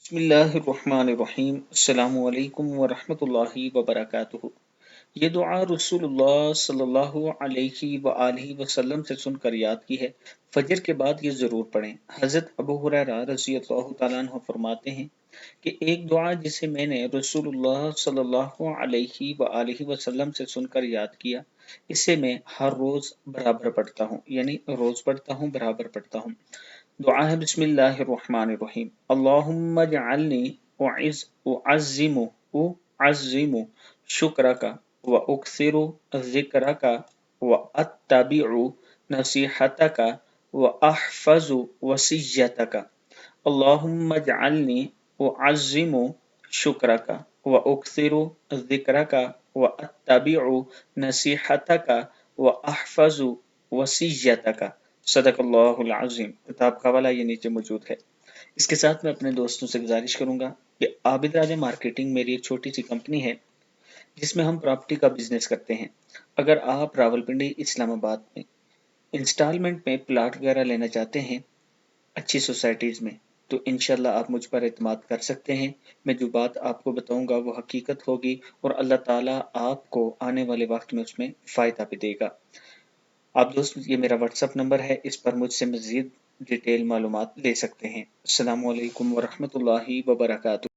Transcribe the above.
बिस्मिल्लाहिर्रहमानिर्रहीम। अस्सलामु अलैकुम वरहमतुल्लाहि वबरकातुहू। ये दुआ रसूलुल्लाह सल्लल्लाहु अलैहि वआलिहि वसल्लम से सुनकर याद की है। फजर के बाद ये ज़रूर पढ़ें। हज़रत अबू हुरैरा रज़ियल्लाहु तआला अन्हु फरमाते हैं कि एक दुआ जिसे मैंने रसूलुल्लाह सल्लल्लाहु अलैहि वआलिहि वसल्लम से सुनकर याद किया, इसे मैं हर रोज़ बराबर पढ़ता हूँ, यानी रोज़ पढ़ता हूँ, बराबर पढ़ता हूँ। दुआ है बिस्मिल्लाहिर्रहमानिर्रहीम। अल्लाहुम्मा जअलनी उअज़्ज़िमु उअज़्ज़िमु शुक्रका व उक्सिरु ज़िक्रका व अत्तबिउ नसीहतका व अहफ़ज़ु वसिय्यतका। अल्लाहुम्मा जअलनी उअज़्ज़िमु शुक्रका व उक्सिरु ज़िक्रका व अत्तबिउ नसीहतका व अहफ़ज़ु वसिय्यतका। सदक़ल्लाहुल अज़ीम। किताब का हवाला ये नीचे मौजूद है। इसके साथ मैं अपने दोस्तों से गुजारिश करूंगा कि आबिद राजा मार्केटिंग मेरी एक छोटी सी कंपनी है जिसमें हम प्रॉपर्टी का बिजनेस करते हैं। अगर आप रावलपिंडी इस्लामाबाद में इंस्टॉलमेंट में प्लाट वगैरह लेना चाहते हैं अच्छी सोसाइटीज़ में, तो इंशाल्लाह आप मुझ पर एतमाद कर सकते हैं। मैं जो बात आपको बताऊंगा वो हकीकत होगी और अल्लाह ताला आपको आने वाले वक्त में उसमें फ़ायदा भी देगा। आप दोस्त, ये मेरा व्हाट्सअप नंबर है, इस पर मुझसे मज़ीद डिटेल मालूमात ले सकते हैं। अस्सलामु अलैकुम वरहमतुल्लाहि वबरकातुहू।